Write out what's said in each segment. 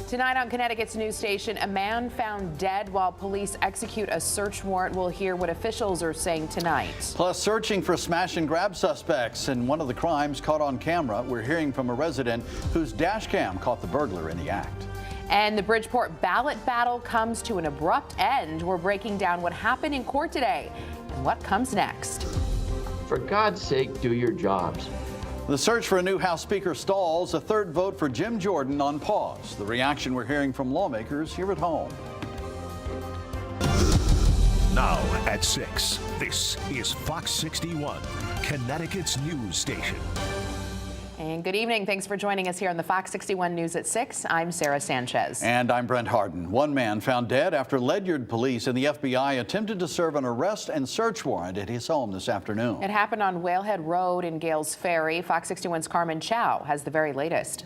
Tonight on Connecticut's news station, a man found dead while police execute a search warrant. We'll hear what officials are saying tonight. Plus, searching for smash and grab suspects in one of the crimes caught on camera. We're hearing from a resident whose dash cam caught the burglar in the act. And the Bridgeport ballot battle comes to an abrupt end. We're breaking down what happened in court today and what comes next. For God's sake, do your jobs. The search for a new House Speaker stalls. A third vote for Jim Jordan on pause. The reaction we're hearing from lawmakers here at home. Now at 6, this is Fox 61, Connecticut's news station. And good evening. Thanks for joining us here on the Fox 61 News at 6. I'm Sarah Sanchez. And I'm Brent Harden. One man found dead after Ledyard police and the FBI attempted to serve an arrest and search warrant at his home this afternoon. It happened on Whalehead Road in Gales Ferry. Fox 61's Carmen Chow has the very latest.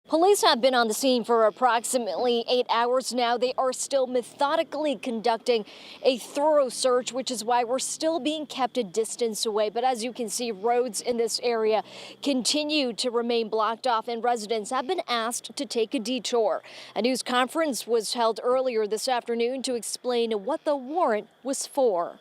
Police have been on the scene for approximately 8 hours now. They are still methodically conducting a thorough search, which is why we're still being kept a distance away. But as you can see, roads in this area continue to remain blocked off, and residents have been asked to take a detour. A news conference was held earlier this afternoon to explain what the warrant was for.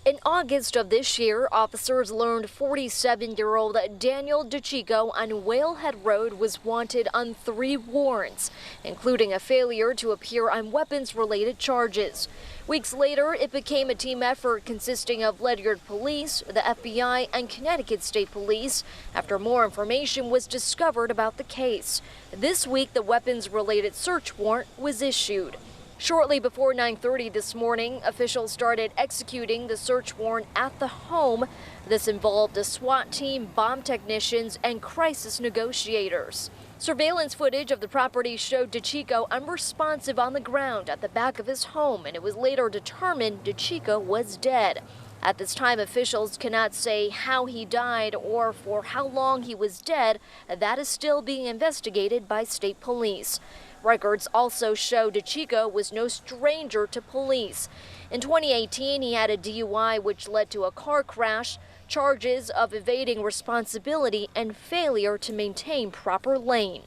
In August of this year, officers learned 47-year-old Daniel DeChico on Whalehead Road was wanted on 3 warrants, including a failure to appear on weapons-related charges. Weeks later, it became a team effort consisting of Ledyard Police, the FBI, and Connecticut State Police after more information was discovered about the case. This week, the weapons-related search warrant was issued. Shortly before 9:30 this morning, officials started executing the search warrant at the home. This involved a SWAT team, bomb technicians, and crisis negotiators. Surveillance footage of the property showed DeChico unresponsive on the ground at the back of his home, and it was later determined DeChico was dead. At this time, officials cannot say how he died or for how long he was dead. That is still being investigated by state police. Records also show DeChico was no stranger to police. In 2018, he had a DUI which led to a car crash, charges of evading responsibility, and failure to maintain proper lane.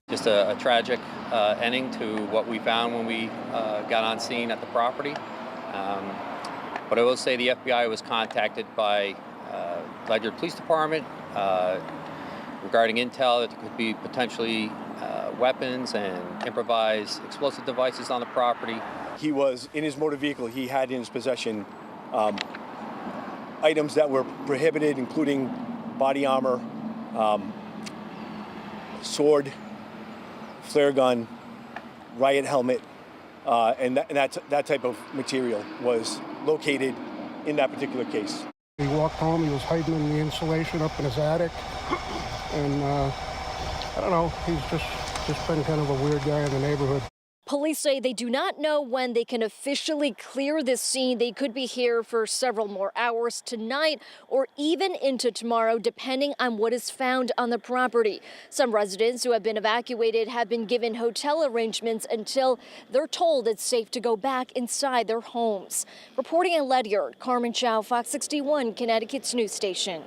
Just a tragic ending to what we found when we got on scene at the property. But I will say the FBI was contacted by Ledyard Police Department regarding intel that there could be potentially weapons and improvised explosive devices on the property. He was in his motor vehicle. He had in his possession items that were prohibited, including body armor, sword, flare gun, riot helmet, and that type of material was located in that particular case. He walked home, he was hiding in the insulation up in his attic, and I don't know, he's just been kind of a weird guy in the neighborhood. Police say they do not know when they can officially clear this scene. They could be here for several more hours tonight or even into tomorrow, depending on what is found on the property. Some residents who have been evacuated have been given hotel arrangements until they're told it's safe to go back inside their homes. Reporting in Ledyard, Carmen Chow, Fox 61, Connecticut's news station.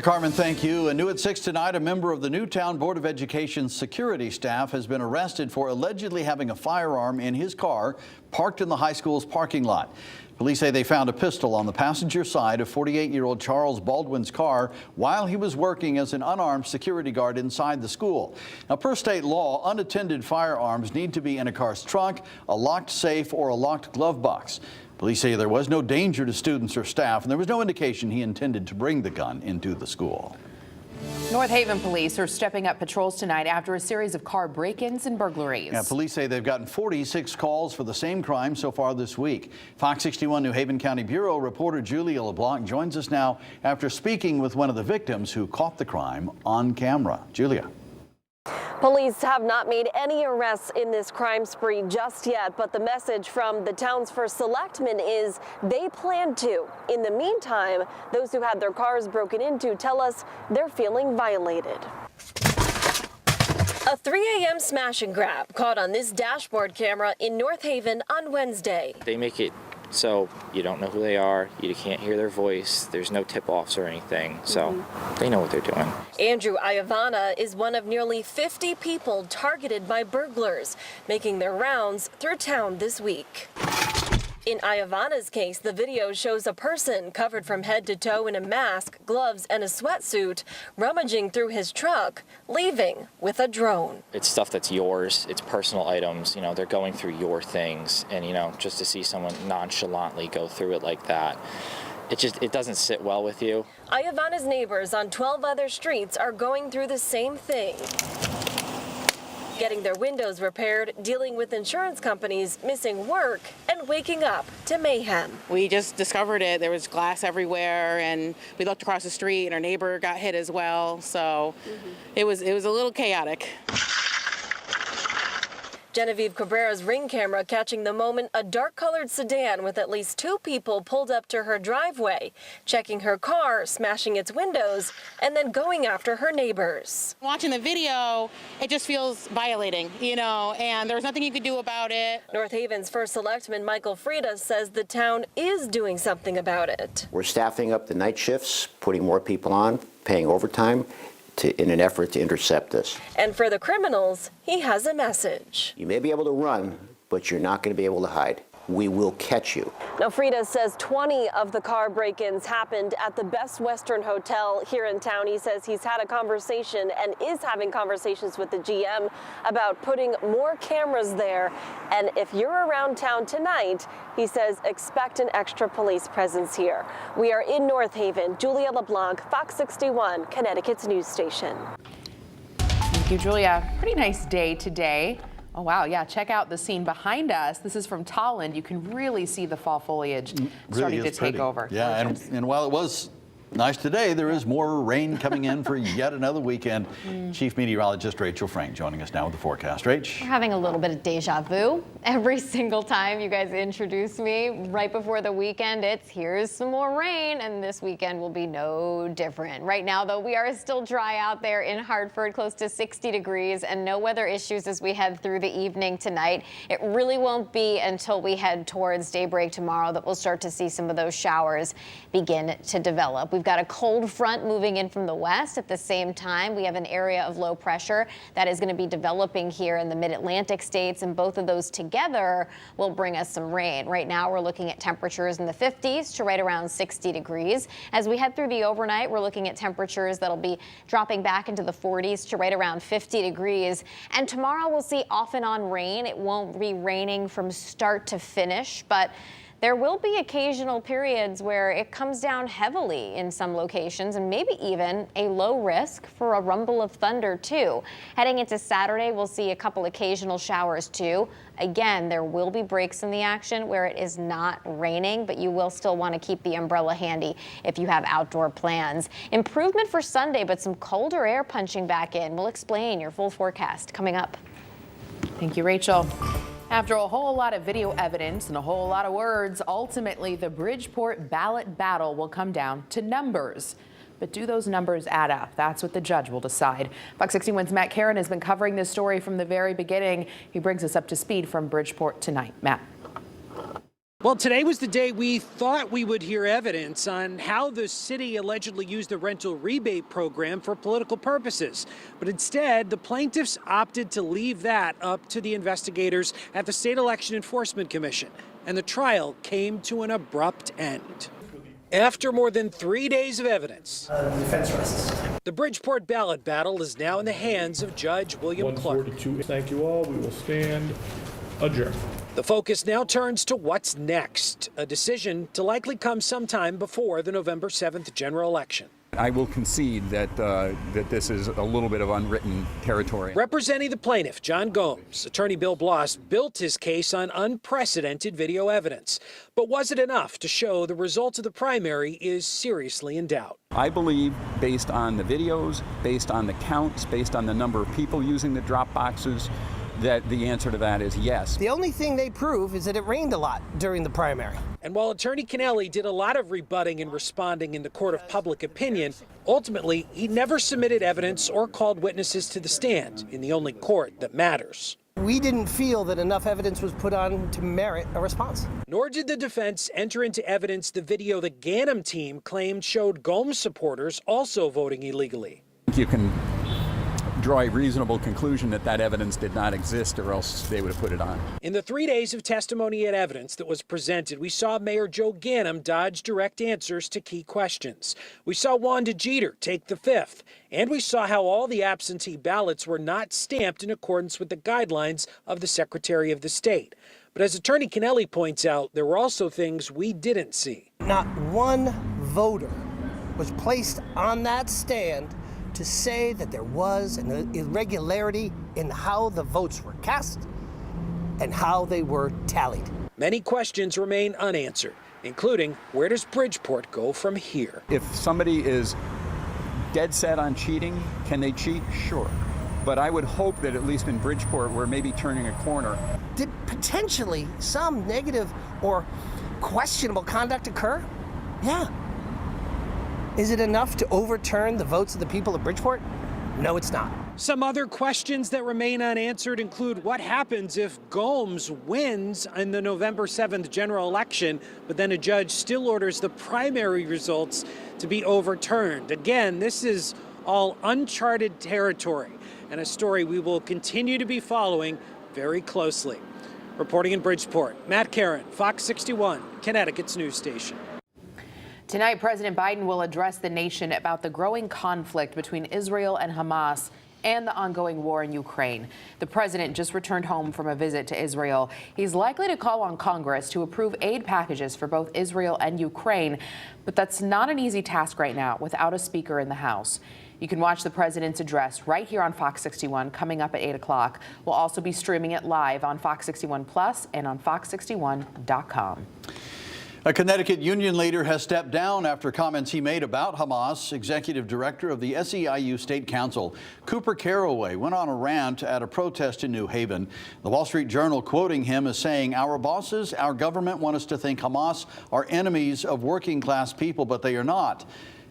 Carmen, thank you. And new at 6 tonight, a member of the Newtown Board of Education security staff has been arrested for allegedly having a firearm in his car parked in the high school's parking lot. Police say they found a pistol on the passenger side of 48-year-old Charles Baldwin's car while he was working as an unarmed security guard inside the school. Now, per state law, unattended firearms need to be in a car's trunk, a locked safe, or a locked glove box. Police say there was no danger to students or staff, and there was no indication he intended to bring the gun into the school. North Haven police are stepping up patrols tonight after a series of car break-ins and burglaries. Yeah, police say they've gotten 46 calls for the same crime so far this week. Fox 61 New Haven County Bureau reporter Julia LeBlanc joins us now after speaking with one of the victims who caught the crime on camera. Julia. Police have not made any arrests in this crime spree just yet, but the message from the town's first selectman is they plan to. In the meantime, those who had their cars broken into tell us they're feeling violated. A 3 a.m. smash and grab caught on this dashboard camera in North Haven on Wednesday. They make it So you don't know who they are, you can't hear their voice, there's no tip-offs or anything, so they know what they're doing. Andrew Iavana is one of nearly 50 people targeted by burglars, making their rounds through town this week. In Iavana's case, the video shows a person covered from head to toe in a mask, gloves, and a sweatsuit, rummaging through his truck, leaving with a drone. It's stuff that's yours, it's personal items, you know, they're going through your things, and you know, just to see someone nonchalantly go through it like that, it doesn't sit well with you. Iavana's neighbors on 12 other streets are going through the same thing. Getting their windows repaired, dealing with insurance companies, missing work, and waking up to mayhem. We just discovered it. There was glass everywhere, and we looked across the street, and our neighbor got hit as well. So it was a little chaotic. Genevieve Cabrera's Ring camera catching the moment a dark-colored sedan with at least 2 people pulled up to her driveway, checking her car, smashing its windows, and then going after her neighbors. Watching the video, it just feels violating, you know, and there's nothing you could do about it. North Haven's first selectman Michael Frieda says the town is doing something about it. We're staffing up the night shifts, putting more people on, paying overtime, in an effort to intercept this. And for the criminals, he has a message. You may be able to run, but you're not going to be able to hide. We will catch you. Now, Frieda says 20 of the car break-ins happened at the Best Western Hotel here in town. He says he's had a conversation and is having conversations with the GM about putting more cameras there. And if you're around town tonight, he says expect an extra police presence here. We are in North Haven. Julia LeBlanc, Fox 61, Connecticut's news station. Thank you, Julia. Pretty nice day today. Oh, wow. Yeah, check out the scene behind us. This is from Tolland. You can really see the fall foliage starting to take over. Yeah, and while it was nice today, there is more rain coming in for yet another weekend. Chief Meteorologist Rachel Frank joining us now with the forecast. Rach? We're having a little bit of deja vu. Every single time you guys introduce me right before the weekend, it's here's some more rain, and this weekend will be no different. Right now, though, we are still dry out there in Hartford, close to 60 degrees, and no weather issues as we head through the evening tonight. It really won't be until we head towards daybreak tomorrow that we'll start to see some of those showers begin to develop. We've got a cold front moving in from the west. At the same time, we have an area of low pressure that is going to be developing here in the mid-Atlantic states, and both of those together will bring us some rain. Right now, we're looking at temperatures in the 50s to right around 60 degrees. As we head through the overnight, we're looking at temperatures that'll be dropping back into the 40s to right around 50 degrees. And tomorrow, we'll see off and on rain. It won't be raining from start to finish, but there will be occasional periods where it comes down heavily in some locations, and maybe even a low risk for a rumble of thunder too. Heading into Saturday, we'll see a couple occasional showers too. Again, there will be breaks in the action where it is not raining, but you will still want to keep the umbrella handy if you have outdoor plans. Improvement for Sunday, but some colder air punching back in. We'll explain your full forecast coming up. Thank you, Rachel. After a whole lot of video evidence and a whole lot of words, ultimately the Bridgeport ballot battle will come down to numbers. But do those numbers add up? That's what the judge will decide. Fox 61's Matt Caron has been covering this story from the very beginning. He brings us up to speed from Bridgeport tonight. Matt. Well, today was the day we thought we would hear evidence on how the city allegedly used the rental rebate program for political purposes. But instead, the plaintiffs opted to leave that up to the investigators at the State Election Enforcement Commission. And the trial came to an abrupt end. After more than 3 days of evidence, defense rests. The Bridgeport ballot battle is now in the hands of Judge William Clark. 142. Thank you all. We will stand adjourned. The focus now turns to what's next, a decision to likely come sometime before the November 7th general election. I will concede that this is a little bit of unwritten territory. Representing the plaintiff, John Gomes, attorney Bill Bloss built his case on unprecedented video evidence. But was it enough to show the result of the primary is seriously in doubt? I believe, based on the videos, based on the counts, based on the number of people using the drop boxes, that the answer to that is yes. The only thing they prove is that it rained a lot during the primary. And while Attorney Kennelly did a lot of rebutting and responding in the court of public opinion, ultimately he never submitted evidence or called witnesses to the stand in the only court that matters. We didn't feel that enough evidence was put on to merit a response. Nor did the defense enter into evidence the video the Ganim team claimed showed Gomes supporters also voting illegally. You can draw a reasonable conclusion that that evidence did not exist, or else they would have put it on. In the 3 days of testimony and evidence that was presented, we saw Mayor Joe Ganim dodge direct answers to key questions. We saw Wanda Jeter take the fifth, and we saw how all the absentee ballots were not stamped in accordance with the guidelines of the Secretary of the State. But as Attorney Kennelly points out, there were also things we didn't see. Not one voter was placed on that stand to say that there was an irregularity in how the votes were cast and how they were tallied. Many questions remain unanswered, including where does Bridgeport go from here? If somebody is dead set on cheating, can they cheat? Sure. But I would hope that at least in Bridgeport, we're maybe turning a corner. Did potentially some negative or questionable conduct occur? Yeah. Is it enough to overturn the votes of the people of Bridgeport? No, it's not. Some other questions that remain unanswered include what happens if Gomes wins in the November 7th general election, but then a judge still orders the primary results to be overturned. Again, this is all uncharted territory and a story we will continue to be following very closely. Reporting in Bridgeport, Matt Caron, Fox 61, Connecticut's news station. Tonight, President Biden will address the nation about the growing conflict between Israel and Hamas and the ongoing war in Ukraine. The president just returned home from a visit to Israel. He's likely to call on Congress to approve aid packages for both Israel and Ukraine, but that's not an easy task right now without a speaker in the House. You can watch the president's address right here on Fox 61 coming up at 8 o'clock. We'll also be streaming it live on Fox 61 Plus and on fox61.com. A Connecticut union leader has stepped down after comments he made about Hamas. Executive director of the SEIU State Council, Cooper Carraway, went on a rant at a protest in New Haven. The Wall Street Journal quoting him as saying, "Our bosses, our government want us to think Hamas are enemies of working class people, but they are not."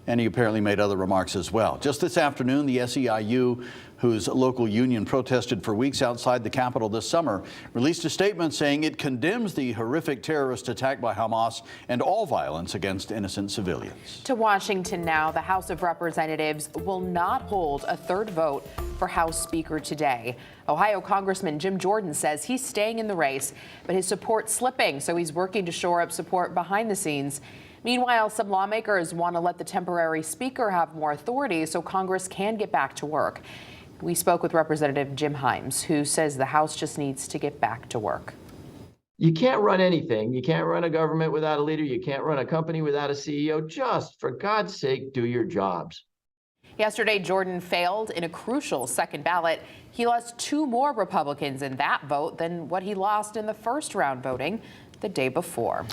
And he apparently made other remarks as well. Just this afternoon, the SEIU, whose local union protested for weeks outside the Capitol this summer, released a statement saying it condemns the horrific terrorist attack by Hamas and all violence against innocent civilians. To Washington now, the House of Representatives will not hold a third vote for House Speaker today. Ohio Congressman Jim Jordan says he's staying in the race, but his support's slipping, so he's working to shore up support behind the scenes. Meanwhile, some lawmakers want to let the temporary speaker have more authority so Congress can get back to work. We spoke with Representative Jim Himes, who says the House just needs to get back to work. You can't run anything. You can't run a government without a leader. You can't run a company without a CEO. Just, for God's sake, do your jobs. Yesterday, Jordan failed in a crucial second ballot. He lost 2 more Republicans in that vote than what he lost in the first round voting the day before.